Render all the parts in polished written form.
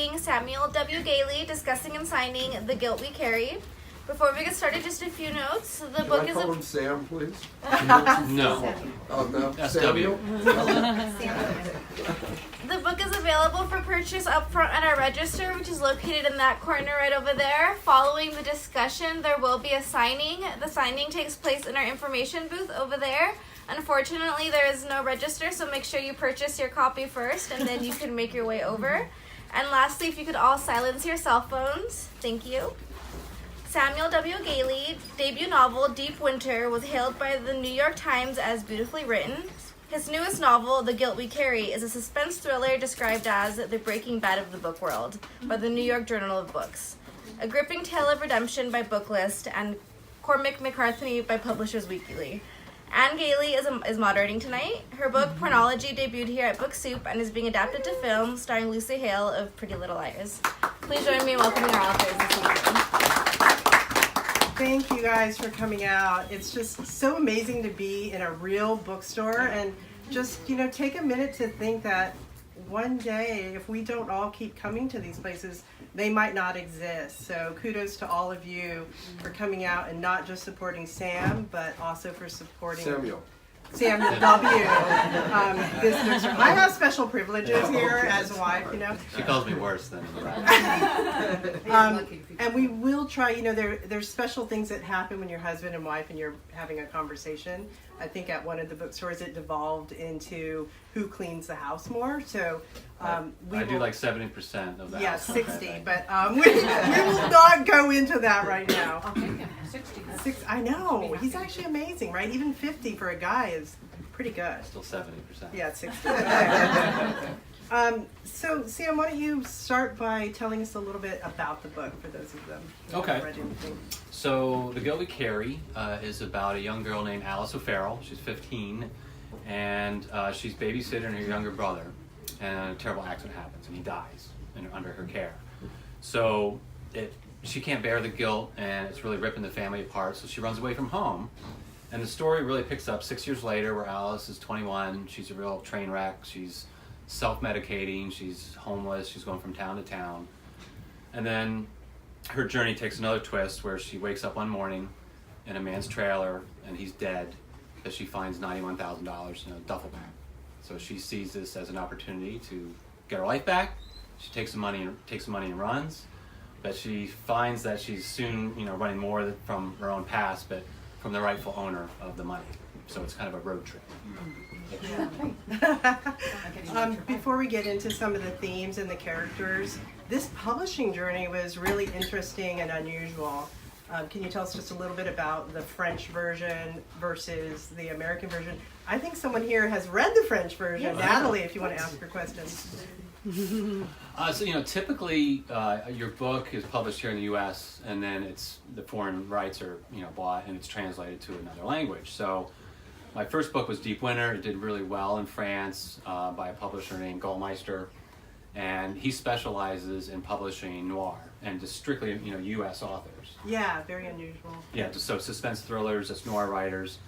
Samuel W. Gailey discussing and signing The Guilt We Carry. Before we get started, just a few notes. The book is call him Sam, please? No. Oh, no. SW. The book is available for purchase up front at our register, which is located in that corner right over there. Following the discussion, there will be a signing. The signing takes place in our information booth over there. Unfortunately, there is no register, so make sure you purchase your copy first, and then you can make your way over. And lastly, if you could all silence your cell phones. Thank you. Samuel W. Gailey debut novel, Deep Winter, was hailed by the New York Times as beautifully written. His newest novel, The Guilt We Carry, is a suspense thriller described as the Breaking Bad of the book world by the New York Journal of Books. A gripping tale of redemption by Booklist and Cormac McCarthy by Publishers Weekly. Anne Gailey is moderating tonight. Her book, Chronology, debuted here at Book Soup and is being adapted to film, starring Lucy Hale of Pretty Little Liars. Please join me in welcoming our authors this evening. Thank you guys for coming out. It's just so amazing to be in a real bookstore and just, take a minute to think that one day, if we don't all keep coming to these places, they might not exist. So kudos to all of you for coming out and not just supporting Sam, but also for supporting Samuel W. This bookstore. I have special privileges here as a wife, She calls me worse than and we will try, there's special things that happen when you're husband and wife and you're having a conversation. I think at one of the bookstores it devolved into who cleans the house more. So I do like 70% of that. Yeah, 60, but we will not go into that right now. I'll take him. 60. I know, he's actually amazing, right? Even 50 for a guy is pretty good. Still 70%. Yeah, 60. So Sam, why don't you start by telling us a little bit about the book for those of them who haven't read anything. So The Guilt We Carry is about a young girl named Alice O'Farrell. She's 15, and she's babysitting her younger brother, and a terrible accident happens, and he dies under her care. So she can't bear the guilt, and it's really ripping the family apart, so she runs away from home. And the story really picks up 6 years later, where Alice is 21. She's a real train wreck. She's self-medicating. She's homeless. She's going from town to town. And then her journey takes another twist, where she wakes up one morning in a man's trailer, and he's dead, because she finds $91,000 in a duffel bag. So she sees this as an opportunity to get her life back. She takes the money and runs. But she finds that she's soon, running more from her own past, but from the rightful owner of the money. So it's kind of a road trip. Before we get into some of the themes and the characters, this publishing journey was really interesting and unusual. Can you tell us just a little bit about the French version versus the American version? I think someone here has read the French version. Yeah. Natalie, if you want to ask your questions. Typically your book is published here in the U.S. and then the foreign rights are bought and it's translated to another language. So my first book was Deep Winter. It did really well in France by a publisher named Goldmeister, and he specializes in publishing noir and just strictly U.S. authors. Yeah, very unusual. Yeah, so suspense thrillers, it's noir writers,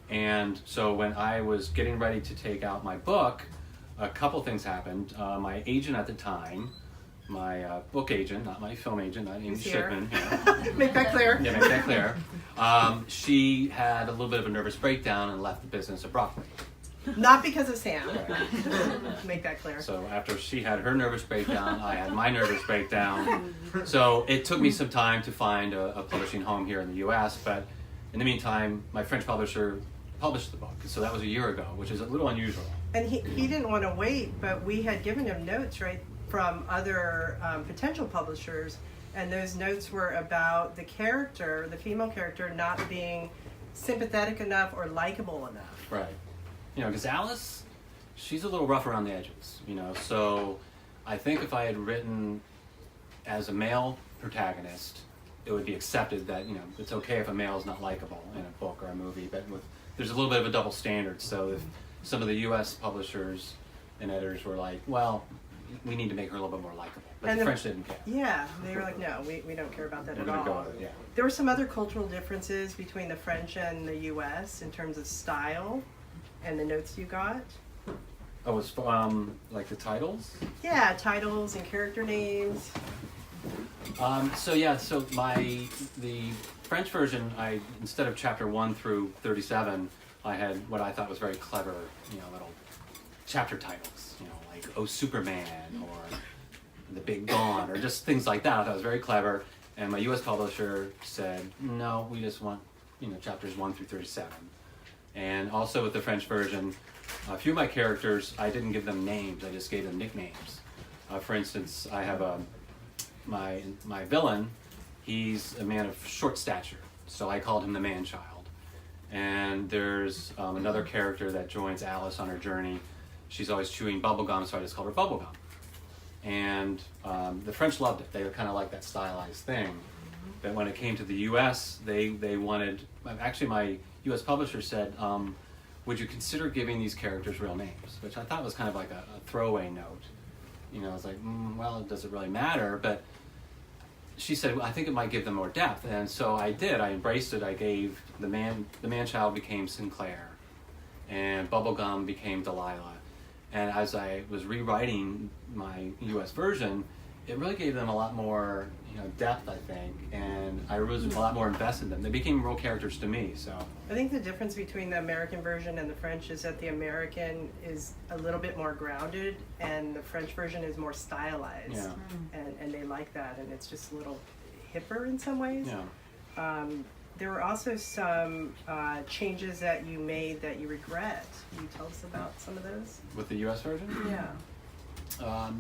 and so when I was getting ready to take out my book, a couple things happened. My agent at the time, my book agent, not my film agent, not Amy Shipman. Make that clear. Yeah, make that clear. She had a little bit of a nervous breakdown and left the business abruptly. Not because of Sam. Right. Make that clear. So after she had her nervous breakdown, I had my nervous breakdown. So it took me some time to find a publishing home here in the U.S., but in the meantime, my French publisher published the book. So that was a year ago, which is a little unusual. And he didn't want to wait, but we had given him notes, right, from other potential publishers, and those notes were about the character, the female character, not being sympathetic enough or likable enough. Right. Because Alice, she's a little rough around the edges, so I think if I had written as a male protagonist, it would be accepted that, it's okay if a male is not likable in a book or a movie, but there's a little bit of a double standard. So if some of the U.S. publishers and editors were like, well, we need to make her a little bit more likable. But the French didn't care. Yeah, they were like, no, we don't care about that at all. Go with it, yeah. There were some other cultural differences between the French and the U.S. in terms of style and the notes you got. Oh, it's like the titles. Yeah, titles and character names. So the French version, instead of chapter 1 through 37, I had what I thought was very clever, little chapter titles, like "Oh Superman" or "The Big Gone" or just things like that. I thought it was very clever. And my U.S. publisher said, no, we just want, chapters 1 through 37. And also with the French version, a few of my characters, I didn't give them names, I just gave them nicknames. For instance, I have my villain, he's a man of short stature, so I called him the Man-Child. And there's another character that joins Alice on her journey. She's always chewing bubblegum, so I just called her Bubblegum. And the French loved it. They kind of like that stylized thing. But when it came to the U.S., they wanted... Actually, my U.S. publisher said, would you consider giving these characters real names? Which I thought was kind of like a throwaway note. I was like, well, it doesn't really matter. But she said, well, I think it might give them more depth. And so I did. I embraced it. I gave the man-child became Sinclair. And Bubblegum became Delilah. And as I was rewriting my U.S. version, it really gave them a lot more, depth, I think, and I was a lot more invested in them. They became real characters to me. So I think the difference between the American version and the French is that the American is a little bit more grounded, and the French version is more stylized. Yeah. And they like that, and it's just a little hipper in some ways. Yeah. There were also some changes that you made that you regret. Can you tell us about some of those? With the U.S. version? Yeah.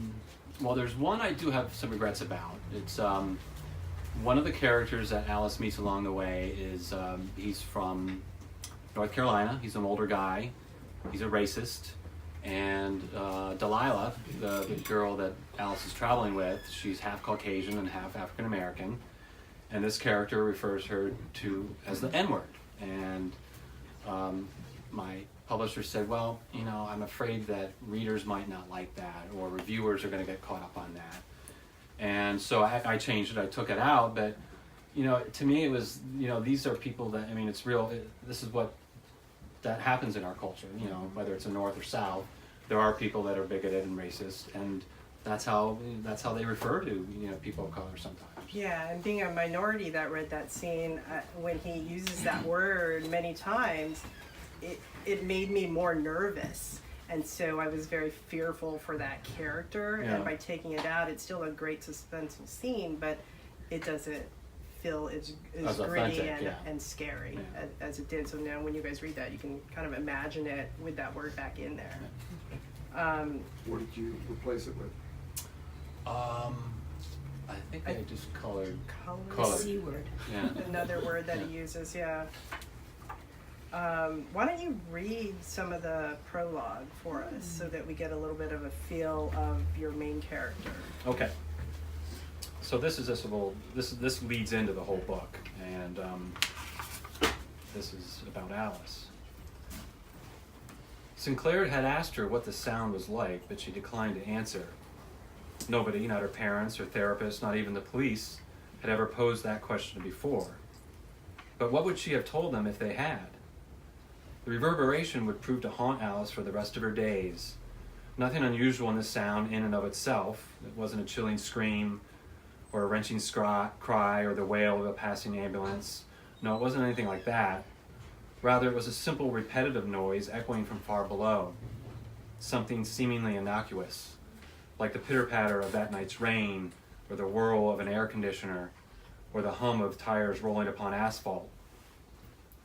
Well, there's one I do have some regrets about. It's one of the characters that Alice meets along the way is he's from North Carolina. He's an older guy. He's a racist. And Delilah, the girl that Alice is traveling with, she's half Caucasian and half African American. And this character refers her to as the N-word. And my publisher said, well, I'm afraid that readers might not like that, or reviewers are going to get caught up on that. And so I changed it. I took it out. But, to me it was, these are people that, it's real. This is what that happens in our culture, whether it's in North or South. There are people that are bigoted and racist, and that's how they refer to, people of color sometimes. Yeah, and being a minority that read that scene, when he uses that word many times, it made me more nervous. And so I was very fearful for that character. Yeah. And by taking it out, it's still a great suspenseful scene, but it doesn't feel as gritty and scary as it did. So now when you guys read that, you can kind of imagine it with that word back in there. Yeah. What did you replace it with? I think I just colored. Color. C word. Yeah. Another word that he uses, yeah. Why don't you read some of the prologue for us so that we get a little bit of a feel of your main character? Okay. So this leads into the whole book, and this is about Alice. Sinclair had asked her what the sound was like, but she declined to answer. Nobody, not her parents, her therapist, not even the police, had ever posed that question before. But what would she have told them if they had? The reverberation would prove to haunt Alice for the rest of her days. Nothing unusual in the sound in and of itself. It wasn't a chilling scream or a wrenching cry or the wail of a passing ambulance. No, it wasn't anything like that. Rather, it was a simple repetitive noise echoing from far below. Something seemingly innocuous, like the pitter-patter of that night's rain, or the whirl of an air conditioner, or the hum of tires rolling upon asphalt.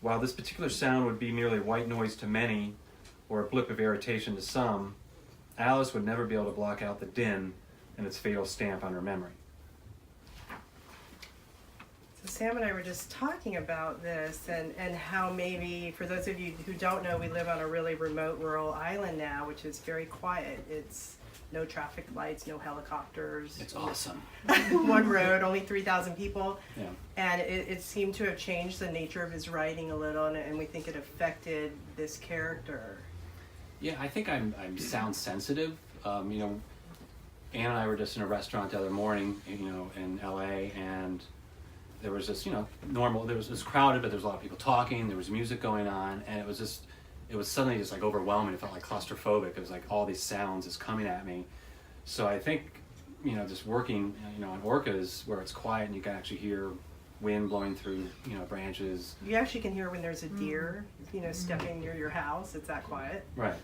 While this particular sound would be merely white noise to many, or a blip of irritation to some, Alice would never be able to block out the din and its fatal stamp on her memory. So Sam and I were just talking about this and how maybe, for those of you who don't know, we live on a really remote rural island now, which is very quiet. It's no traffic lights, no helicopters. It's awesome. One road, only 3,000 people. Yeah. And it seemed to have changed the nature of his writing a little, and we think it affected this character. Yeah, I think I'm sound sensitive. Ann and I were just in a restaurant the other morning, in LA, and there was this, normal. It was crowded, but there was a lot of people talking. There was music going on, and it was just it was suddenly just like overwhelming. It felt like claustrophobic. It was like all these sounds just coming at me. So I think, just working, on orcas where it's quiet and you can actually hear wind blowing through, branches. You actually can hear when there's a deer, stepping near your house. It's that quiet. Right.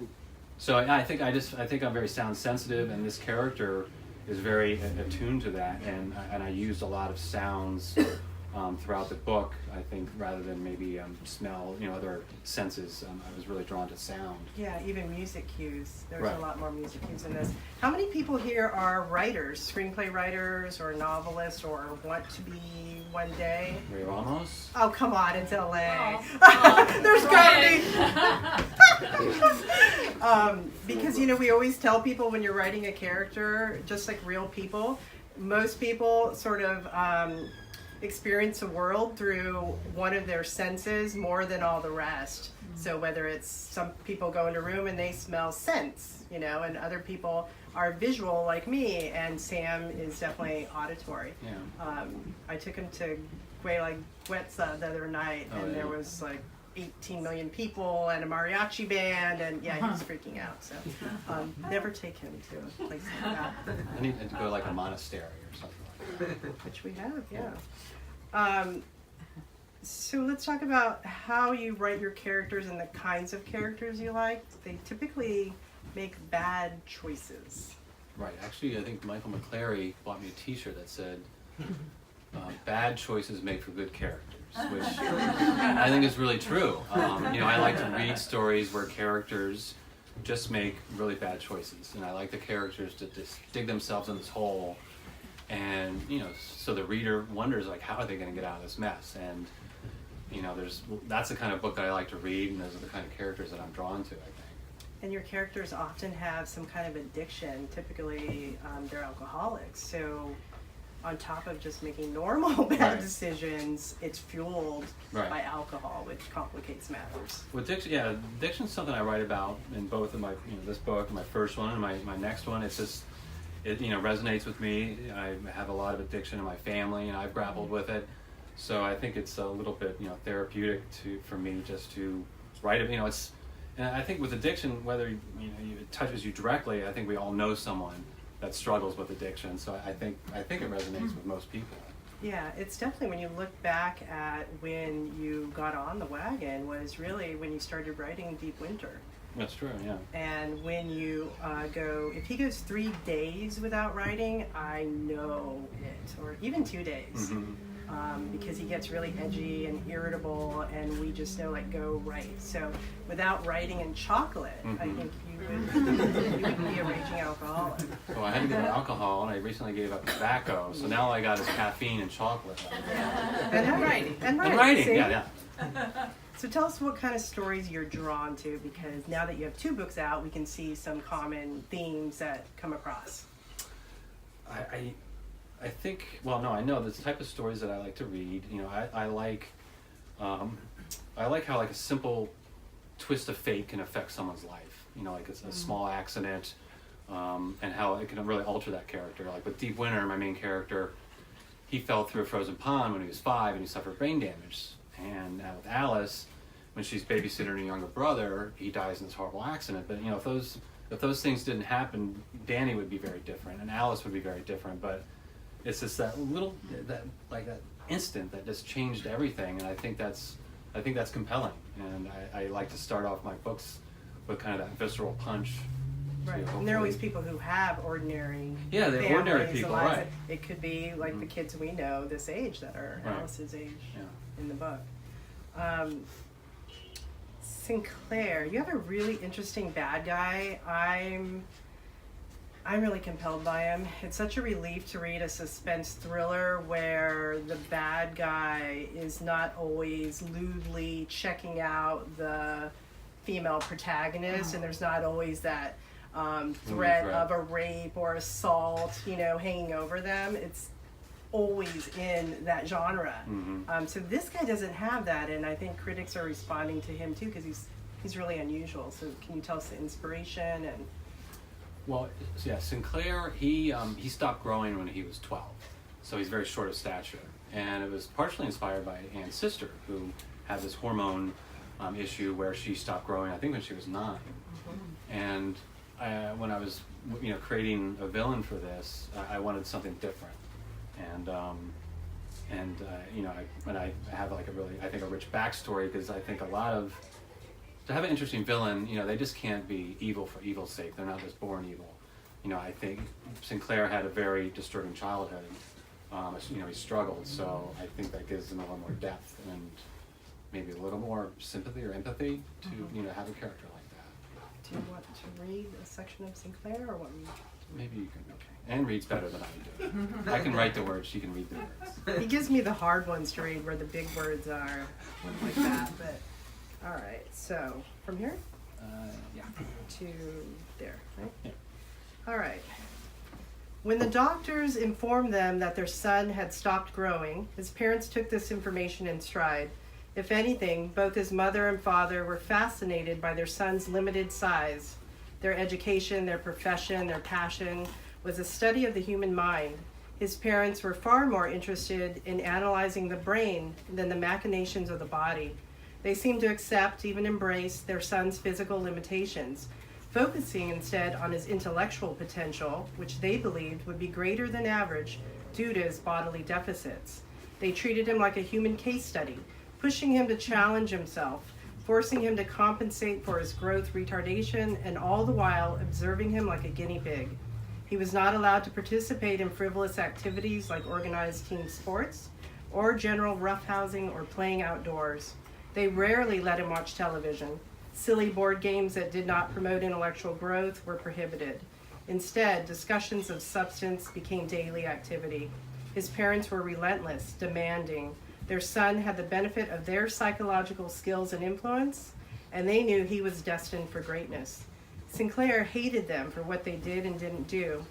So I think I'm very sound sensitive, and this character is very attuned to that, and I used a lot of sounds throughout the book. I think rather than maybe smell, other senses, I was really drawn to sound. Yeah, even music cues. There's Right. a lot more music cues in this. How many people here are writers, screenplay writers, or novelists, or want to be one day? Ray Ramos? Oh, come on, it's LA. Oh. There's gotta be. Because, we always tell people when you're writing a character, just like real people, most people sort of experience the world through one of their senses more than all the rest. So whether it's some people go in a room and they smell scents, and other people are visual like me, and Sam is definitely auditory. Yeah. I took him to Gailey the other night, and yeah. there was like 18 million people and a mariachi band, and he was freaking out. So never take him to a place like that. I need to go to like a monastery or something like that. Which we have, yeah. So let's talk about how you write your characters and the kinds of characters you like. They typically make bad choices. Right. Actually, I think Michael McClary bought me a T-shirt that said, "Bad choices make for good characters," which I think is really true. I like to read stories where characters just make really bad choices, and I like the characters to just dig themselves in this hole, and so the reader wonders like, how are they going to get out of this mess? And that's the kind of book that I like to read, and those are the kind of characters that I'm drawn to, I think. And your characters often have some kind of addiction. Typically, they're alcoholics. So on top of just making normal bad Right. decisions, it's fueled Right. by alcohol, which complicates matters. Well, addiction's something I write about in both of my, this book, my first one, and my next one. It's just, it resonates with me. I have a lot of addiction in my family, and I've grappled with it. So I think it's a little bit, therapeutic for me just to write it. It's, and I think with addiction, whether it touches you directly, I think we all know someone that struggles with addiction. So I think it resonates with most people. Yeah, it's definitely, when you look back at when you got on the wagon, was really when you started writing Deep Winter. That's true, yeah. And when you if he goes 3 days without writing, I know it, or even 2 days. Mm-hmm. Because he gets really edgy and irritable, and we just know, like, go write. So without writing and chocolate, I think you would be a raging alcoholic. Well, I had to give up alcohol, and I recently gave up tobacco, so now all I got is caffeine and chocolate. And writing. And writing, see? yeah. So tell us what kind of stories you're drawn to, because now that you have 2 books out, we can see some common themes that come across. I think, well, no, I know the type of stories that I like to read. I like how like a simple twist of fate can affect someone's life. Like it's a small accident, and how it can really alter that character. Like with Deep Winter, my main character, he fell through a frozen pond when he was 5 and he suffered brain damage. And with Alice, when she's babysitting her younger brother, he dies in this horrible accident. But if those things didn't happen, Danny would be very different, and Alice would be very different. But it's just that that instant that just changed everything, and I think that's compelling. And I like to start off my books with kind of that visceral punch. Right, and there are always people who have ordinary Yeah, they're ordinary families people, and lives. right. It could be like the kids we know this age that are Right. Alice's age Yeah. in the book. Sinclair, you have a really interesting bad guy. I'm really compelled by him. It's such a relief to read a suspense thriller where the bad guy is not always lewdly checking out the female protagonist, and there's not always that threat of a rape or assault, hanging over them. It's always in that genre. Mm-hmm. So this guy doesn't have that, and I think critics are responding to him too, because he's really unusual. So can you tell us the inspiration? And Well, yeah, Sinclair, he stopped growing when he was 12, so he's very short of stature, and it was partially inspired by Anne's sister, who had this hormone issue where she stopped growing, I think when she was 9. And when I was, creating a villain for this, I wanted something different. And I have like a rich backstory, because I think to have an interesting villain, they just can't be evil for evil's sake. They're not just born evil. I think Sinclair had a very disturbing childhood. He struggled, so I think that gives him a little more depth and maybe a little more sympathy or empathy to, have a character like that. Do you want to read a section of Sinclair, or what? Maybe you can, okay. Anne reads better than I do. I can write the words, she can read the words. He gives me the hard ones to read, where the big words are, like that. But all right, so from here Yeah. to there, right? Yeah. All right. When the doctors informed them that their son had stopped growing, his parents took this information in stride. If anything, both his mother and father were fascinated by their son's limited size. Their education, their profession, their passion was a study of the human mind. His parents were far more interested in analyzing the brain than the machinations of the body. They seemed to accept, even embrace, their son's physical limitations, focusing instead on his intellectual potential, which they believed would be greater than average due to his bodily deficits. They treated him like a human case study, pushing him to challenge himself, forcing him to compensate for his growth retardation, and all the while observing him like a guinea pig. He was not allowed to participate in frivolous activities like organized team sports or general roughhousing or playing outdoors. They rarely let him watch television. Silly board games that did not promote intellectual growth were prohibited. Instead, discussions of substance became daily activity. His parents were relentless, demanding. Their son had the benefit of their psychological skills and influence, and they knew he was destined for greatness. Sinclair hated them for what they did and didn't do.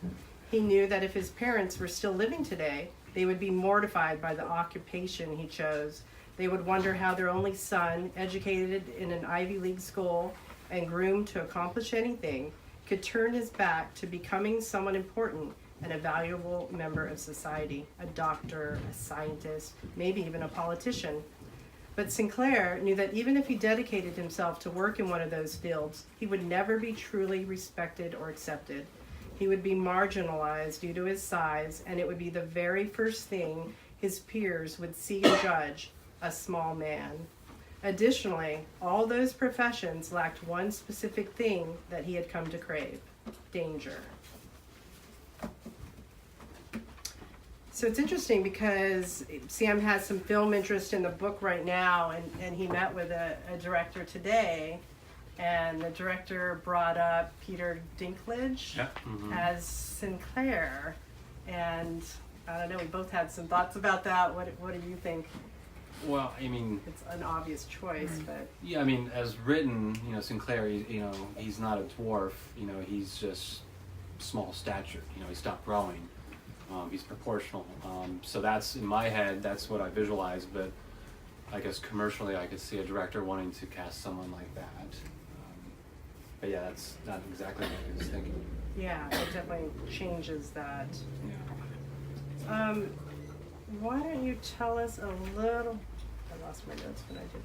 He knew that if his parents were still living today, they would be mortified by the occupation he chose. They would wonder how their only son, educated in an Ivy League school and groomed to accomplish anything, could turn his back to becoming someone important and a valuable member of society, a doctor, a scientist, maybe even a politician. But Sinclair knew that even if he dedicated himself to work in one of those fields, he would never be truly respected or accepted. He would be marginalized due to his size, and it would be the very first thing his peers would see and judge: a small man. Additionally, all those professions lacked one specific thing that he had come to crave: danger. So it's interesting because Sam has some film interest in the book right now, and he met with a director today, and the director brought up Peter Dinklage as Sinclair, and I don't know, we both had some thoughts about that. What do you think? Well, I mean, It's an obvious choice, but yeah, I mean, as written, Sinclair, he's not a dwarf, he's just small stature, he stopped growing. He's proportional. So that's, in my head, that's what I visualize, but I guess commercially I could see a director wanting to cast someone like that. But yeah, that's not exactly what I was thinking. yeah, it definitely changes that. Yeah. Why don't you tell us a little... I lost my notes when I did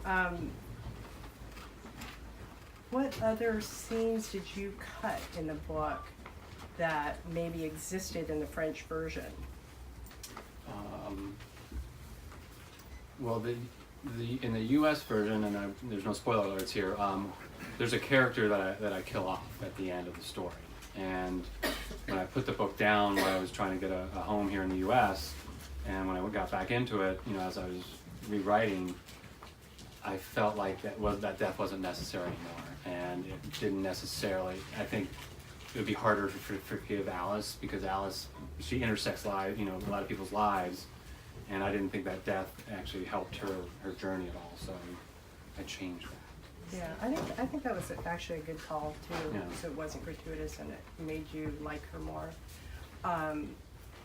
that. What other scenes did you cut in the book that maybe existed in the French version? Well, in the U.S. version, and there's no spoiler alerts here, there's a character that I kill off at the end of the story. And when I put the book down, when I was trying to get a home here in the U.S., and when I got back into it, as I was rewriting, I felt like that death wasn't necessary anymore, and it didn't necessarily. I think it would be harder to forgive Alice, because Alice, she intersects a lot of people's lives, and I didn't think that death actually helped her journey at all. So I changed that. Yeah, I think that was actually a good call too. Yeah. So it wasn't gratuitous and it made you like her more.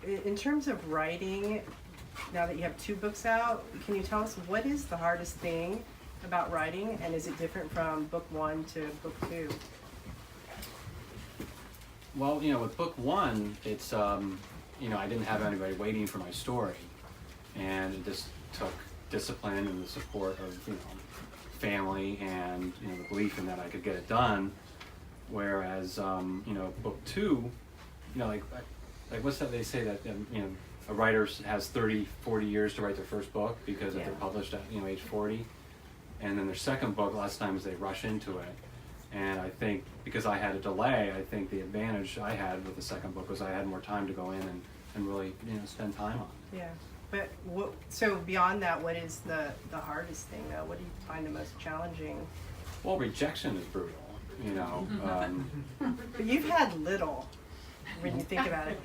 In terms of writing, now that you have 2 books out, can you tell us what is the hardest thing about writing, and is it different from book 1 to book 2? Well, with book 1, it's I didn't have anybody waiting for my story, and it just took discipline and the support of family and the belief in that I could get it done. Whereas book 2, like what's that they say that a writer has 30-40 years to write their first book because if they're published at age 40, and then their second book, lots of times they rush into it. And I think because I had a delay, I think the advantage I had with the second book was I had more time to go in and really spend time on it. Yeah. But so beyond that, what is the hardest thing though? What do you find the most challenging? Well, rejection is brutal, But you've had little when you think about it.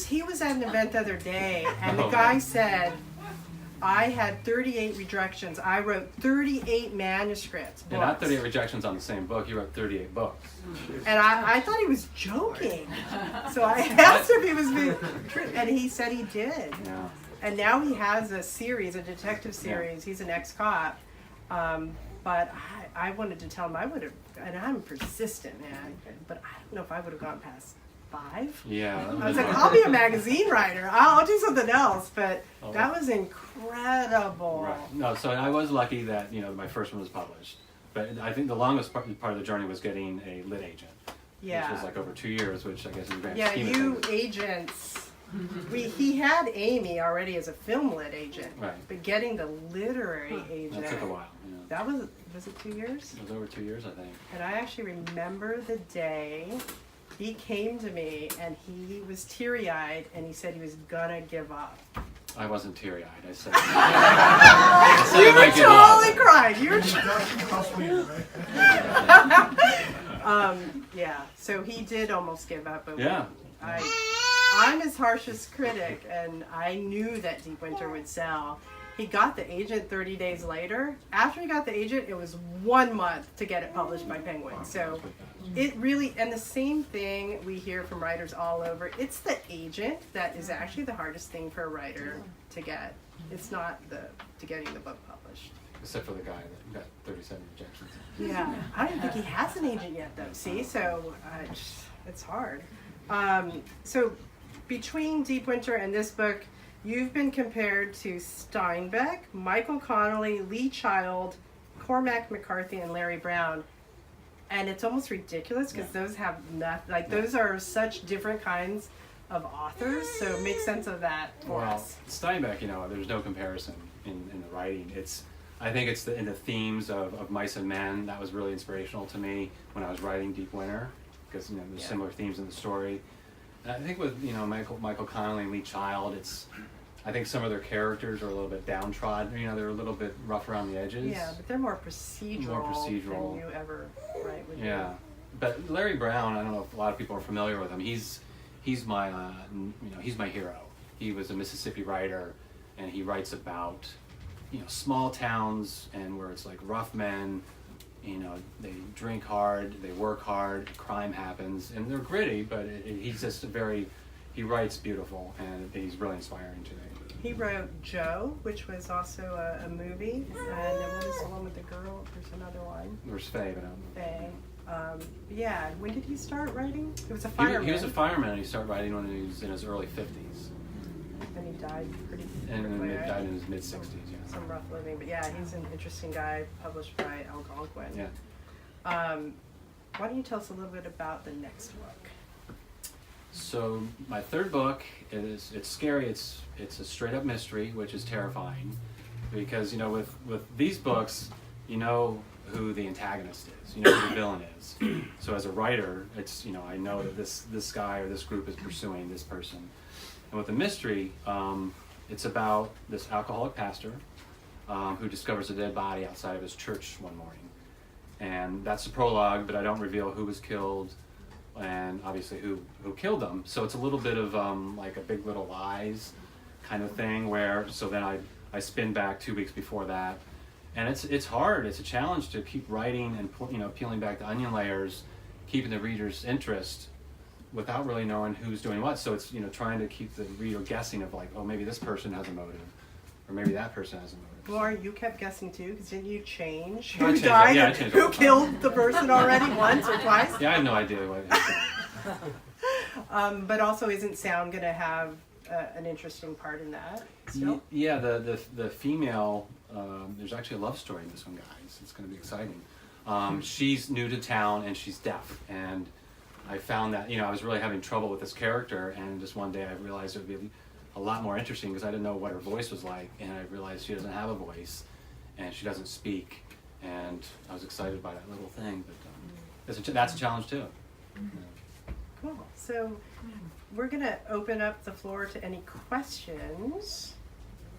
He was at an event the other day, and the guy said, I had 38 rejections. I wrote 38 manuscripts. And not 38 rejections on the same book. You wrote 38 books. And I thought he was joking. So I asked if he was being true, and he said he did. Yeah. And now he has a series, a detective series. He's an ex-cop. But I wanted to tell him I would have, and I'm persistent, man, but I don't know if I would have gone past 5. Yeah. I was like, I'll be a magazine writer. I'll do something else. But that was incredible. Right. No, so I was lucky that, my first one was published. But I think the longest part of the journey was getting a lit agent. Yeah. Which was like over 2 years, which I guess in the grand Yeah, scheme of you things. agents. He had Amy already as a film lit agent. Right. But getting the literary agent. That took a while. That was it 2 years? It was over 2 years, I think. And I actually remember the day he came to me and he was teary-eyed and he said he was gonna give up. I wasn't teary-eyed. I said, You were totally crying. You were yeah, so he did almost give up. But yeah. I'm his harshest critic, and I knew that Deep Winter would sell. He got the agent 30 days later. After he got the agent, it was 1 month to get it published by Penguin. So it really, and the same thing we hear from writers all over, it's the agent that is actually the hardest thing for a writer to get. It's not to getting the book published. Except for the guy that got 37 rejections. Yeah, I don't think he has an agent yet, though. See, so it's hard. So between Deep Winter and this book, you've been compared to Steinbeck, Michael Connelly, Lee Child, Cormac McCarthy, and Larry Brown. And it's almost ridiculous because those have nothing, those are such different kinds of authors, so it makes sense of that for us. Steinbeck, there's no comparison in the writing. I think it's in the themes of mice and men that was really inspirational to me when I was writing Deep Winter, because there's similar themes in the story. And I think with Michael Connelly and Lee Child, I think some of their characters are a little bit downtrodden. They're a little bit rough around the edges. Yeah, but they're more procedural than you ever write with. Yeah, but Larry Brown, I don't know if a lot of people are familiar with him. He's my he's my hero. He was a Mississippi writer, and he writes about small towns and where it's like rough men. They drink hard, they work hard, crime happens, and they're gritty, but he's just he writes beautiful, and he's really inspiring to me. He wrote Joe, which was also a movie, and then what is the one with the girl? There's another one. There's Faye, but I don't know. Faye. Yeah, when did he start writing? He was a fireman. He was a fireman, and he started writing when he was in his early 50s. And he died pretty And quickly, then right? died in his mid-60s, yeah. Some rough living, but yeah, he's an interesting guy, published by Algonquin. Yeah. Why don't you tell us a little bit about the next book? So my third book it's scary. It's a straight up mystery, which is terrifying, because with these books, who the antagonist is, who the villain is. So as a writer, it's I know that this guy or this group is pursuing this person. And with the mystery, it's about this alcoholic pastor who discovers a dead body outside of his church one morning. And that's the prologue, but I don't reveal who was killed and obviously who killed them. So it's a little bit of like a Big Little Lies kind of thing, where so then I spin back 2 weeks before that. And it's hard. It's a challenge to keep writing and peeling back the onion layers, keeping the reader's interest without really knowing who's doing what. So it's trying to keep the reader guessing of like, oh, maybe this person has a motive, or maybe that person has a motive. Laura, you kept guessing too, because didn't you change I who changed died it. Yeah, I and changed who it. killed the person already once or twice? Yeah, I had no idea what happened. But also, isn't sound going to have an interesting part in that. Still? Yeah, the female, there's actually a love story in this one, guys. It's going to be exciting. She's new to town and she's deaf, and I found that, I was really having trouble with this character, and just one day I realized it would be a lot more interesting because I didn't know what her voice was like, and I realized she doesn't have a voice and she doesn't speak, and I was excited by that little thing, but that's a challenge too. Cool. So we're going to open up the floor to any questions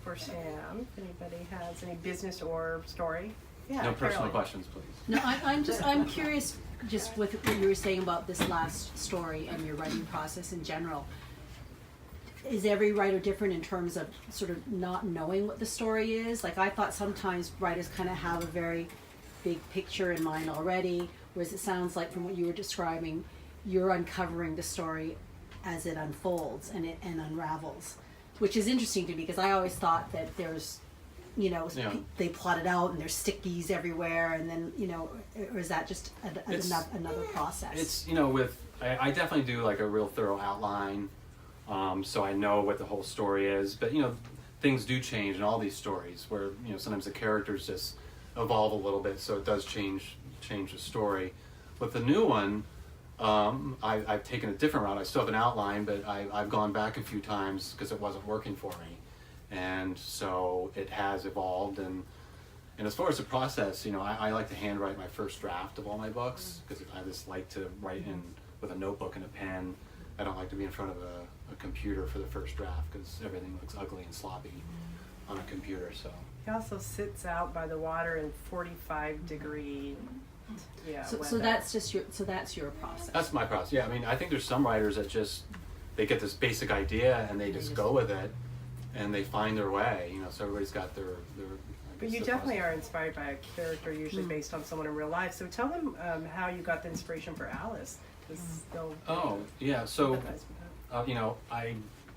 for Sam. If anybody has any business or story. Yeah, No personal Caroline. questions, please. No, I'm curious, just with what you were saying about this last story and your writing process in general. Is every writer different in terms of sort of not knowing what the story is? Like, I thought sometimes writers kind of have a very big picture in mind already, whereas it sounds like from what you were describing, you're uncovering the story as it unfolds and unravels, which is interesting to me because I always thought that there's, they plot it out and there's stickies everywhere, and then, or is that just another process? It's, I definitely do like a real thorough outline, so I know what the whole story is, but, things do change in all these stories where, sometimes the characters just evolve a little bit, so it does change the story. With the new one, I've taken a different route. I still have an outline, but I've gone back a few times because it wasn't working for me. And so it has evolved, and as far as the process, I like to handwrite my first draft of all my books because I just like to write with a notebook and a pen. I don't like to be in front of a computer for the first draft because everything looks ugly and sloppy on a computer. So He also sits out by the water in 45-degree. Yeah. So that's just that's your process. that's my process. Yeah, I think there's some writers that they get this basic idea and they just go with it, and they find their way. So everybody's got their But you definitely are inspired by a character, usually based on someone in real life. So tell them how you got the inspiration for Alice. Oh, yeah. So,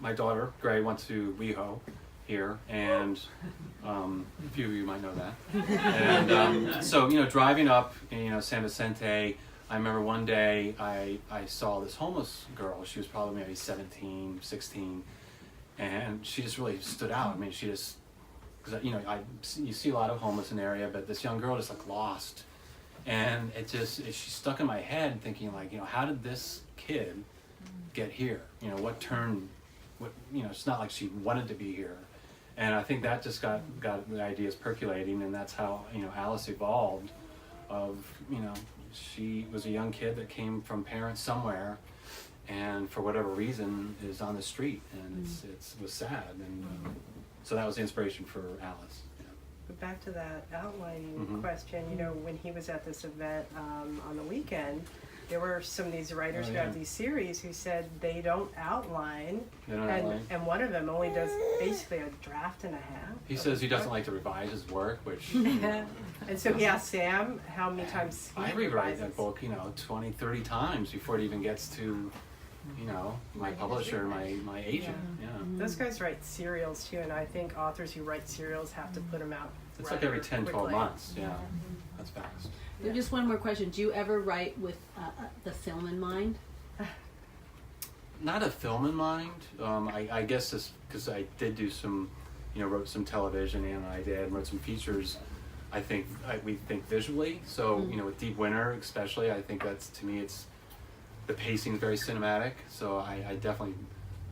my daughter, Gray, went to WeHo here, and a few of you might know that. And so, driving up, San Vicente, I remember one day I saw this homeless girl. She was probably maybe 17, 16, and she just really stood out. She just, because you see a lot of homeless in the area, but this young girl just lost, and she stuck in my head, thinking how did this kid get here? What turned? It's not like she wanted to be here, and I think that just got the ideas percolating, and that's how Alice evolved. She was a young kid that came from parents somewhere, and for whatever reason is on the street, and it was sad, and so that was the inspiration for Alice. But back to that outlining question, when he was at this event on the weekend, there were some of these writers who have these series who said they don't outline, and one of them only does basically a draft and a half. He says he doesn't like to revise his work, which... And so he asked Sam how many times he I rewrite that book, 20, 30 times before it even gets to, my publisher, my agent. Yeah. Those guys write serials too, and I think authors who write serials have to put them out. It's like every 10, 12 months. Yeah, that's fast. Just one more question. Do you ever write with the film in mind? Not a film in mind. I guess this because I did do some, wrote some television, and I wrote some features. I think we think visually. So with Deep Winter, especially, I think that's, to me, the pacing is very cinematic. So I definitely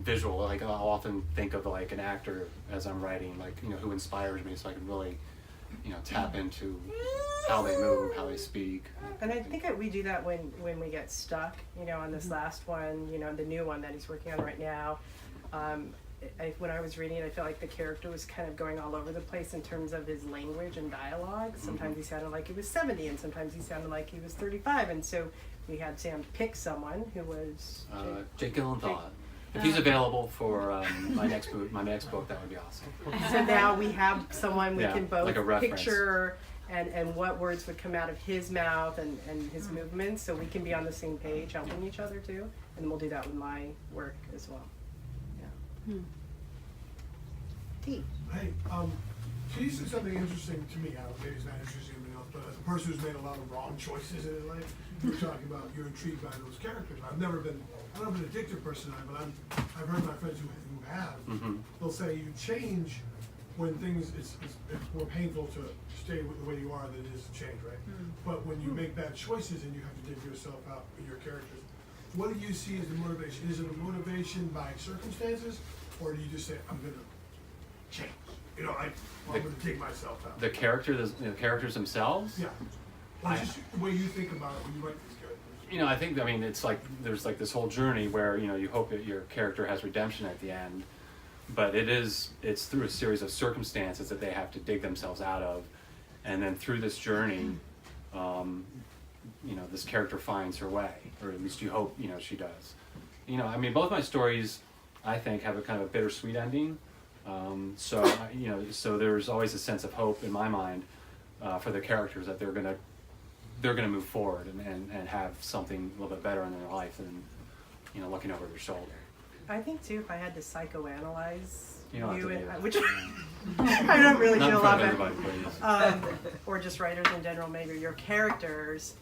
visual. I'll often think of an actor as I'm writing, who inspires me, so I can really, tap into how they move, how they speak. And I think we do that when we get stuck, on this last one, the new one that he's working on right now. When I was reading it, I felt like the character was kind of going all over the place in terms of his language and dialogue. Sometimes he sounded like he was 70, and sometimes he sounded like he was 35. And so we had Sam pick someone who was Jake Gyllenhaal. If he's available for my next book, that would be awesome. So now we have someone we can both like a reference. picture and what words would come out of his mouth and his movements, so we can be on the same page, helping each other too. And then we'll do that with my work as well. Yeah. T. Hey, you said something interesting to me. Maybe it's not interesting to anyone else. but as a person who's made a lot of wrong choices in his life, you're talking about you're intrigued by those characters. I'm not an addictive person, but I've heard my friends who have. They'll say you change when things it's more painful to stay with the way you are than it is to change, right? But when you make bad choices and you have to dig yourself out with your characters, what do you see as the motivation? Is it a motivation by circumstances, or do you just say, I'm gonna change? You know, I'm gonna dig myself out. The characters themselves. Yeah. Or just the way you think about it when you write these characters. I mean, it's like there's like this whole journey where you hope that your character has redemption at the end, but it's through a series of circumstances that they have to dig themselves out of, and then through this journey, this character finds her way, or at least you hope she does. I mean, both my stories, I think, have a kind of a bittersweet ending. So there's always a sense of hope in my mind for the characters that they're gonna move forward and have something a little bit better in their life than looking over their shoulder. I think too, if I had to psychoanalyze You don't have to do and that. which I don't really Not feel in front of about everybody, please. or just writers in general, maybe your characters,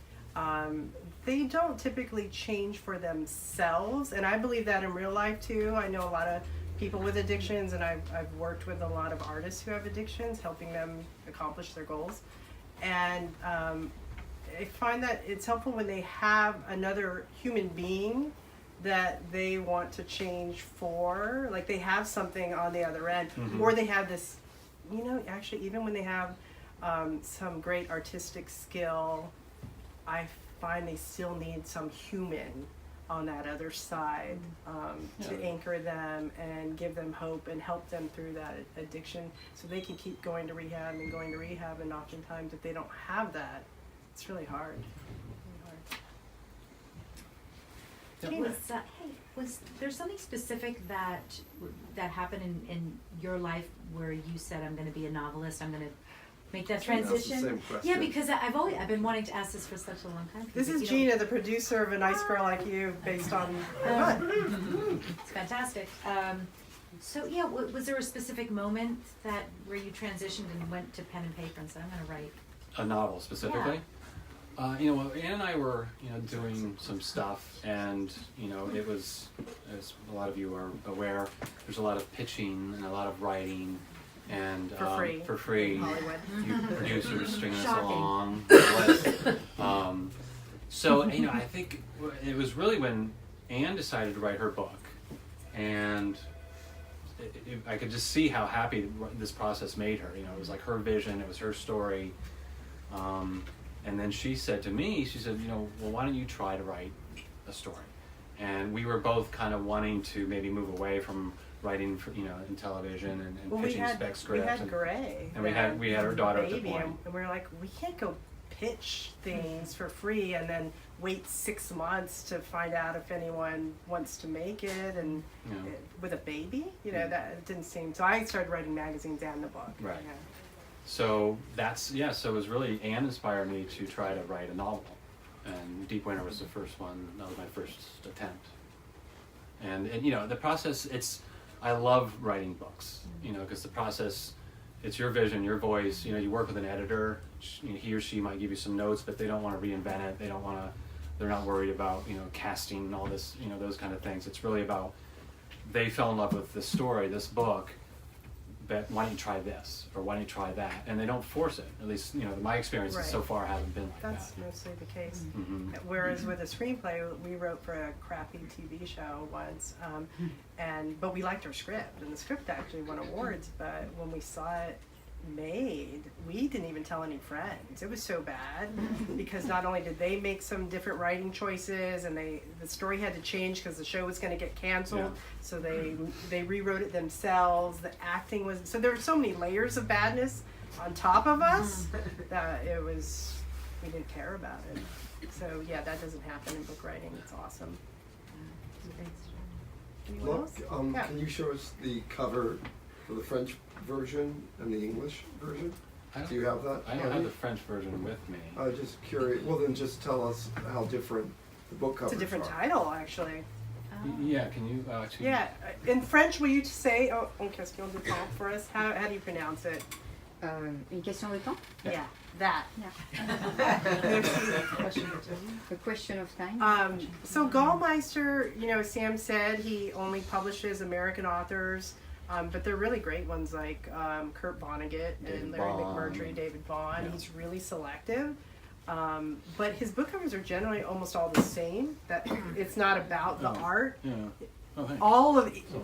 they don't typically change for themselves, and I believe that in real life too. I know a lot of people with addictions, and I've worked with a lot of artists who have addictions, helping them accomplish their goals, and I find that it's helpful when they have another human being that they want to change for, like they have something on the other end, or they have this, actually even when they have some great artistic skill, I find they still need some human on that other side to anchor them and give them hope and help them through that addiction so they can keep going to rehab, and oftentimes if they don't have that, it's really hard. Was there something specific that happened in your life where you said, I'm going to be a novelist, I'm going to make that transition? That's the same question. Yeah, because I've been wanting to ask this for such a long time. This is Gina, the producer of A Nice Girl Like You, based on It's fantastic. Was there a specific moment where you transitioned and went to pen and paper and said, I'm going to write A novel specifically? Ann and I were, doing some stuff, and, it was, as a lot of you are aware, there's a lot of pitching and a lot of writing, and for free in Hollywood. You producers stringing us Shocking. along. So, I think it was really when Ann decided to write her book, and I could just see how happy this process made her. It was like her vision, it was her story. And then she said to me, well, why don't you try to write a story? And we were both kind of wanting to maybe move away from writing for, in television and pitching spec scripts. We had Gray. And we had our daughter at the baby, point. and we were like, we can't go pitch things for free and then wait 6 months to find out if anyone wants to make it, and with a baby, that didn't seem. So I started writing magazines and the book. Right. So so it was really, Anne inspired me to try to write a novel, and Deep Winter was the first one. That was my first attempt. And the process, I love writing books, because the process, it's your vision, your voice. You work with an editor. He or she might give you some notes, but they don't want to reinvent it. They're not worried about casting and all this, those kind of things. It's really about, they fell in love with this story, this book. But why don't you try this, or why don't you try that? And they don't force it. At least, my experiences so far haven't been like That's that. mostly the case. Whereas with a screenplay, we wrote for a crappy TV show once, but we liked our script, and the script actually won awards. But when we saw it made, we didn't even tell any friends. It was so bad because not only did they make some different writing choices, and the story had to change because the show was going to get canceled, so they rewrote it themselves. The acting was, so there were so many layers of badness on top of us that we didn't care about it. So that doesn't happen in book writing. It's awesome. Anyone else? Can you show us the cover for the French version and the English version? Do you have that? I don't have the French version with me. Just curious. Well, then just tell us how different the book covers are. It's a different title, actually. Yeah, can you Yeah, in French, will you say, Qu'est-ce qu'on dit for us? How do you pronounce it? Une question de temps? Yeah, that. A question of time? So Gallmeister, you know, Sam said he only publishes American authors, but they're really great ones like Kurt Vonnegut and Larry McMurtry, David Vaughn. Yeah. He's really selective. But his book covers are generally almost all the same. That it's not about the art. Yeah.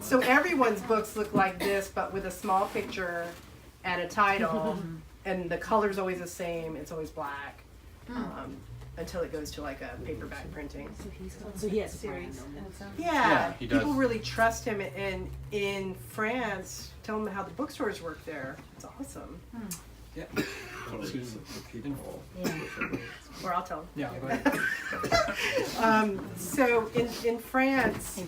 So everyone's books look like this, but with a small picture and a title, and the color's always the same. It's always black until it goes to like a paperback printing. So he has a series. Yeah, he does. people really trust him, and in France, tell them how the bookstores work there. It's awesome. Yeah. Or I'll tell them. Yeah, go ahead. So in France,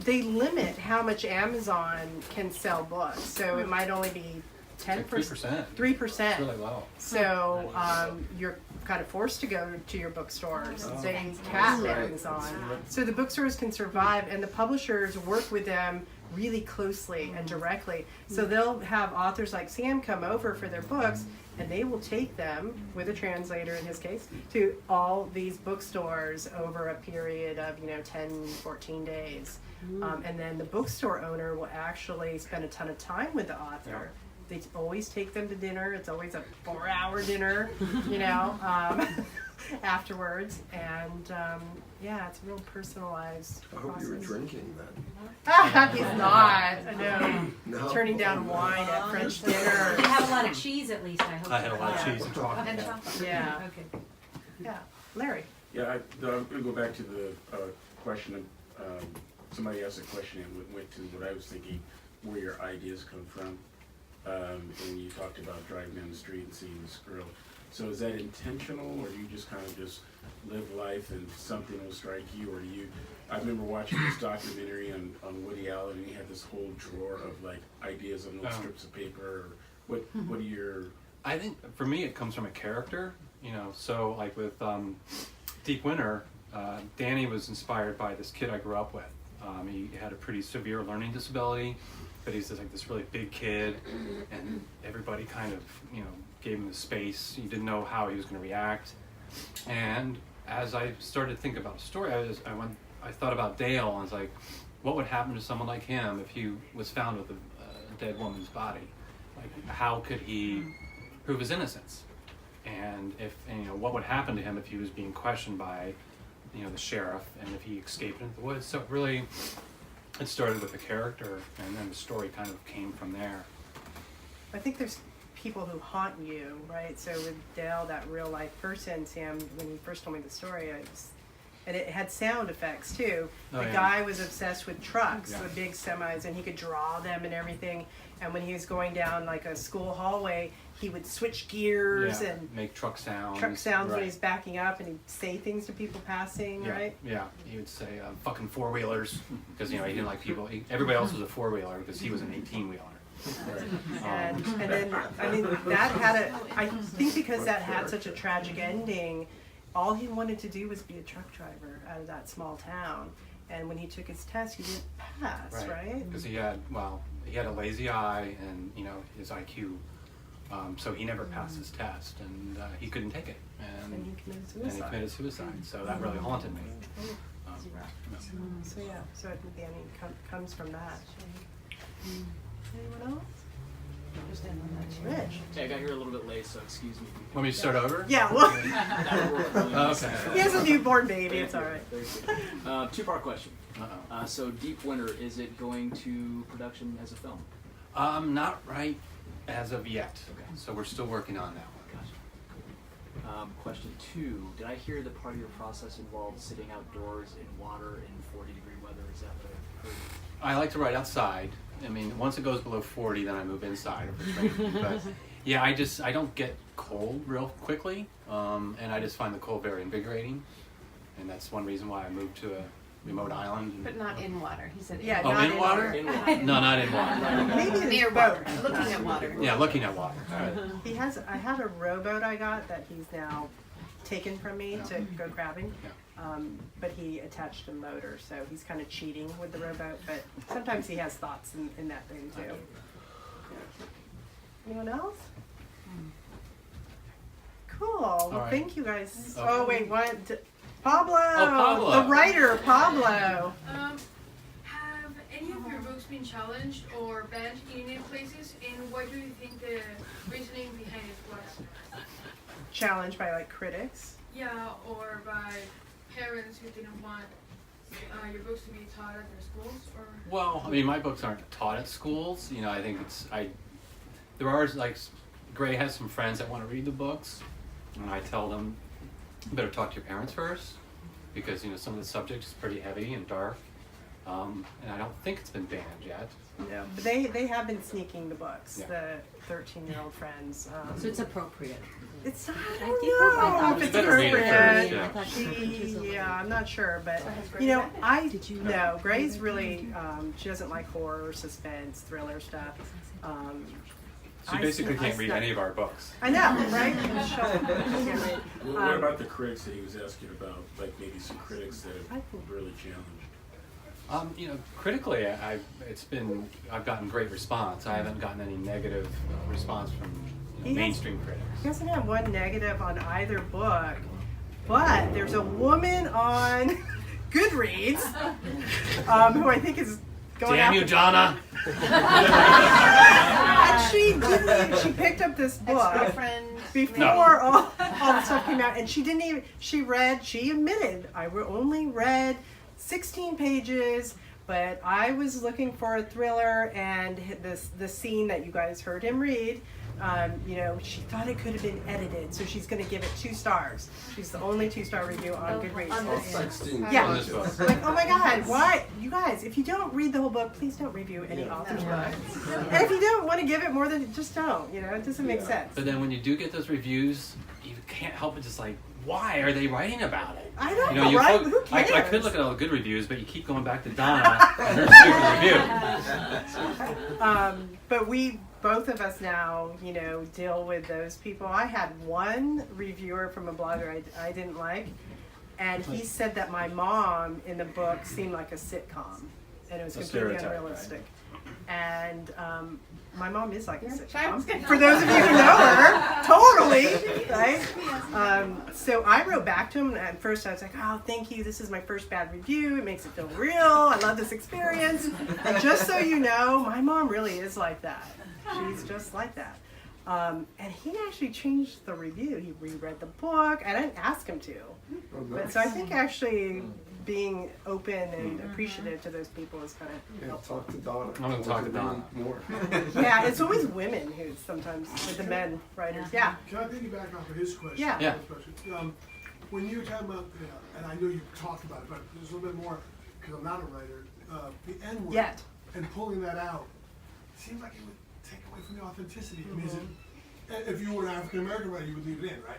they limit how much Amazon can sell books. So it might only be 10%. 3%. 3%. It's really low. So you're kind of forced to go to your bookstores. They cap Amazon. So the bookstores can survive, and the publishers work with them really closely and directly. So they'll have authors like Sam come over for their books, and they will take them, with a translator in his case, to all these bookstores over a period of 10, 14 days. And then the bookstore owner will actually spend a ton of time with the author. They always take them to dinner. It's always a 4-hour dinner, afterwards. And it's real personalized. I hope you were drinking then. He's not. I know. No. Turning down wine at French dinner. You have a lot of cheese at least, I hope. I had a lot of cheese and chocolate. And chocolate. Yeah. Okay. Yeah. Larry. Yeah, I'm going to go back to the question of, somebody asked a question and went to what I was thinking, where your ideas come from. And you talked about driving down the street and seeing the squirrel. So is that intentional, or do you just kind of just live life and something will strike you, or do you? I remember watching this documentary on Woody Allen, and he had this whole drawer of like ideas on little strips of paper. Or what are your? I think for me it comes from a character, So like with Deep Winter, Danny was inspired by this kid I grew up with. He had a pretty severe learning disability, but he's just like this really big kid, and everybody kind of gave him the space. You didn't know how he was going to react, and as I started to think about a story, I thought about Dale, and I was like, what would happen to someone like him if he was found with a dead woman's body? Like, how could he prove his innocence? And what would happen to him if he was being questioned by the sheriff, and if he escaped into the woods? So really, it started with the character, and then the story kind of came from there. I think there's people who haunt you, right? So with Dale, that real life person, Sam, when you first told me the story, and it had sound effects too. The guy was obsessed with trucks, the big semis, and he could draw them and everything. And when he was going down like a school hallway, he would switch gears and make truck sounds. When he's backing up, and he'd say things to people passing, right? Yeah, he would say fucking four-wheelers, because he didn't like people. Everybody else was a four-wheeler because he was an 18-wheeler. And then that had I think because that had such a tragic ending, all he wanted to do was be a truck driver out of that small town. And when he took his test, he didn't pass, right? Because he had a lazy eye, and his IQ, so he never passed his test, and he couldn't take it, and he committed suicide. So that really haunted me. So the ending comes from that. Anyone else? Rich. Okay, I got here a little bit late, so excuse me. Want me to start over? Yeah, well, Okay. He has a newborn baby, it's all right. Two-part question. Uh-oh. So Deep Winter, is it going to production as a film? Not right as of yet. Okay. So we're still working on that one. Gotcha. Question 2, did I hear that part of your process involved sitting outdoors in water in 40-degree weather? Is that what I heard? I like to write outside. I mean, once it goes below 40, then I move inside if it's raining. But yeah, I don't get cold real quickly, and I just find the cold very invigorating, and that's one reason why I moved to a remote island. But not in water. He said. Yeah, not in water. No, not in water. Maybe near water. Looking at water. Yeah, looking at water. I had a rowboat I got that he's now taken from me to go crabbing. Yeah. But he attached a motor, so he's kind of cheating with the rowboat. But sometimes he has thoughts in that thing too. Anyone else? Cool. Well, right. thank you guys. Oh. Oh, wait, what? Pablo. Pablo. The writer, Pablo. Have any of your books been challenged or banned in any places, and what do you think the reasoning behind it was? Challenged by like critics. Yeah, or by parents who didn't want your books to be taught at their schools, or? Well, I mean, my books aren't taught at schools. You know, I think there are, like, Gray has some friends that want to read the books, and I tell them, you better talk to your parents first, because, you know, some of the subject is pretty heavy and dark, and I don't think it's been banned yet. No, but they have been sneaking the books, Yeah. the 13-year-old friends. So it's appropriate. It's, I I don't think know if You it's better read it first, appropriate. yeah. I thought she was a little- Yeah, I'm not sure, but you know, Did you no, Gray's really, she doesn't like horror, suspense, thriller stuff. She basically can't read any of our books. I know, right? Can't read. What about the critics that he was asking about? Like maybe some critics that have really challenged. You know, critically, I've gotten great response. I haven't gotten any negative response from mainstream critics. He doesn't have one negative on either book, but there's a woman on Goodreads who I think is going Damn you, Donna! And she picked up this book before all the stuff came out, and she didn't even, she admitted, I only read 16 pages, but I was looking for a thriller, and the scene that you guys heard him read, you know, she thought it could have been edited, so she's going to give it 2 stars. She's the only 2-star review on Goodreads. Yeah, like, oh my God, why? You guys, if you don't read the whole book, please don't review any author's book. And if you don't want to give it more than, just don't, you know, it doesn't make sense. But then when you do get those reviews, you can't help but just like, why are they writing about it? I don't know, right? Who cares? I could look at all the good reviews, but you keep going back to Donna and her stupid review. But we, both of us now, you know, deal with those people. I had one reviewer from a blogger I didn't like, and he said that my mom in the book seemed like a sitcom, and it was completely unrealistic. And my mom is like a sitcom. For those of you who know her, totally, right? So I wrote back to him, and at first I was like, oh, thank you, this is my first bad review, it makes it feel real, I love this experience. And just so you know, my mom really is like that. She's just like that. And he actually changed the review. He reread the book. I didn't ask him to. But so I think actually being open and appreciative to those people is kind of helpful. Talk to Donna. I'm going to talk to Donna. More. Yeah, it's always women who sometimes, with the men writers. Yeah. Can I piggyback off of his question? Yeah. When you were talking about, and I know you talked about it, but there's a little bit more, because I'm not a writer, the N-word. Yet. And pulling that out, seems like it would take away from the authenticity. I mean, is it, if you were an African American writer, you would leave it in, right?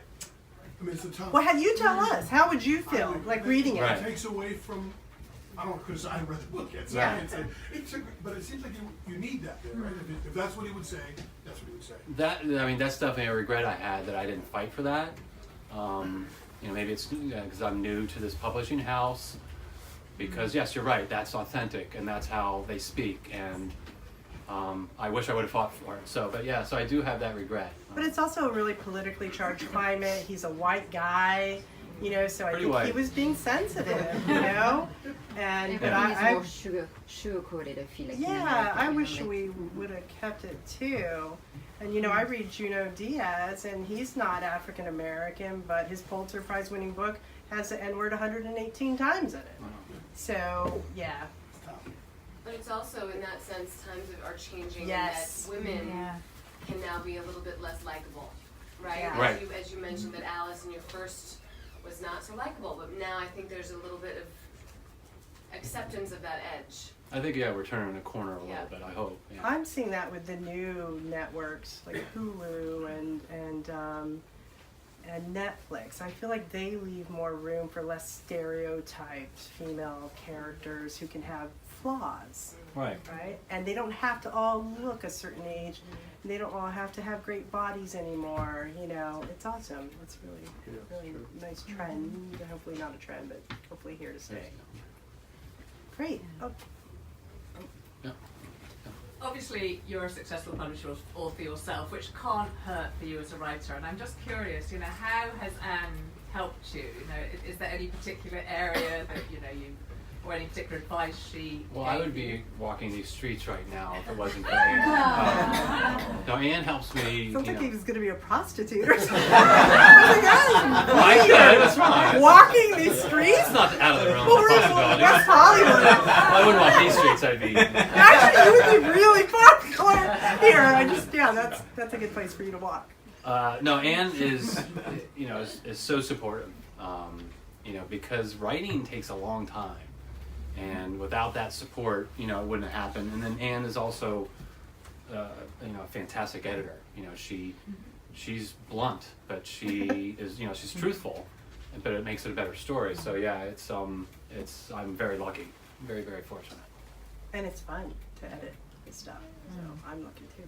I mean, it's a tough. Well, you tell us. How would you feel like reading it? It takes away from. I don't because I haven't read the book yet. So Yeah. I can't say. But it seems like you need that there, right? If that's what he would say, that's what he would say. That's definitely a regret I had that I didn't fight for that. You know, maybe it's because I'm new to this publishing house. Because yes, you're right. That's authentic, and that's how they speak. And I wish I would have fought for it. So I do have that regret. But it's also a really politically charged climate. He's a white guy, you know, so I think he was being sensitive, you know. And but I more sugar-coated, I feel like. Yeah, I wish we would have kept it too. And you know, I read Junot Diaz, and he's not African American, but his Pulitzer Prize winning book has the N-word 118 times in it. So yeah. But it's also, in that sense, times are changing, Yes. and that women can now be a little bit less likable, right? Yeah. Right. As you mentioned that Alice in your first was not so likable, but now I think there's a little bit of acceptance of that edge. I think we're turning a corner a little bit. I hope. Yeah. I'm seeing that with the new networks like Hulu and Netflix. I feel like they leave more room for less stereotyped female characters who can have flaws. Right. Right? And they don't have to all look a certain age. They don't all have to have great bodies anymore. You know, it's awesome. It's really nice trend. Hopefully not a trend, but hopefully here to stay. Great. Oh. Yeah. obviously you're a successful publisher author yourself, which can't hurt for you as a writer. And I'm just curious, how has Anne helped you? Is there any particular area that you, or any particular advice she? Well, gave I would you? be walking these streets right now if it wasn't for Anne. No, Anne helps me. Sounds You like know. he was going to be a prostitute or something. I could. That's fine. Walking these streets? It's not out of the realm Well, of we're in possibility. West Hollywood. Well, I wouldn't walk these streets. I'd be. Actually, you would be really popular here. That's a good place for you to walk. No, Anne is, is so supportive. Because writing takes a long time, and without that support, it wouldn't have happened. And then Anne is also, a fantastic editor. She's blunt, but she is, she's truthful, but it makes it a better story. So yeah, I'm very lucky, very, very fortunate. And it's fun to edit this stuff, so I'm lucky too.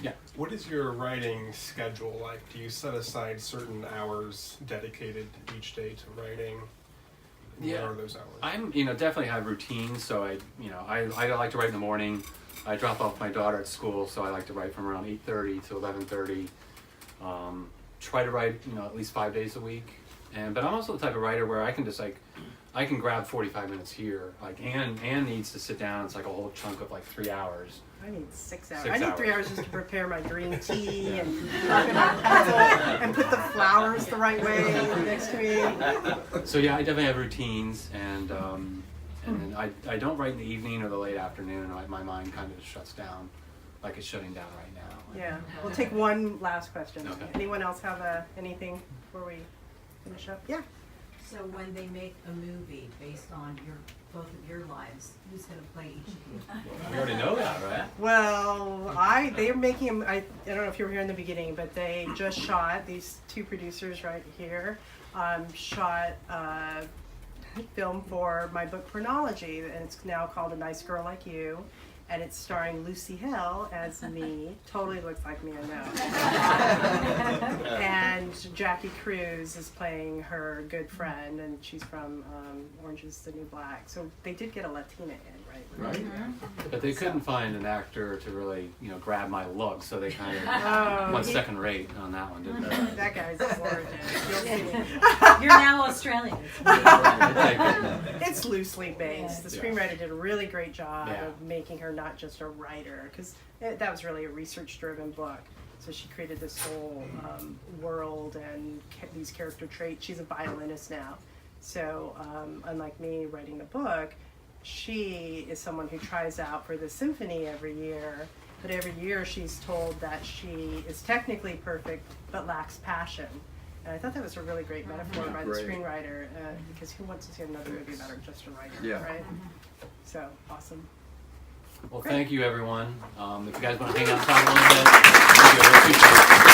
Yeah. What is your writing schedule like? Do you set aside certain hours dedicated each day to writing? Yeah. What are those hours? I'm, definitely have routines. So I like to write in the morning. I drop off my daughter at school, so I like to write from around 8:30 to 11:30. Try to write, at least 5 days a week. But I'm also the type of writer where I can just I can grab 45 minutes here. Like Anne needs to sit down. It's like a whole chunk of 3 hours. I need 6 hours. 6 I need hours. 3 hours just to prepare my green tea and coconut pretzel and put the flowers the right way next to me. So yeah, I definitely have routines, and then I don't write in the evening or the late afternoon. My mind kind of just shuts down, like it's shutting down right now. Yeah, we'll take one last question. Okay. Anyone else have anything before we finish up? Yeah. So when they make a movie based on both of your lives, who's going to play each of you? We already know that, right? Well, they're making, I don't know if you were here in the beginning, but they just shot, these two producers right here, shot a film for my book Chronology, and it's now called A Nice Girl Like You. And it's starring Lucy Hill as me. Totally looks like me, I know. And Jackie Cruz is playing her good friend, and she's from Orange is the New Black. So they did get a Latina in, right? Right. But they couldn't find an actor to really, grab my look, so they kind of went second rate on that one, didn't they? That guy's gorgeous. You'll see. You're now Australian. It's loosely based. The screenwriter did a really great job Yeah. of making her not just a writer, because that was really a research-driven book. So she created this whole world and these character traits. She's a violinist now. So unlike me writing the book, she is someone who tries out for the symphony every year. But every year she's told that she is technically perfect but lacks passion. And I thought that was a really great metaphor by the screenwriter, because who wants to see another movie about her just a writer, right? So, awesome. Well, thank you, everyone. If you guys want to hang out and talk a little bit, thank you. I really appreciate it.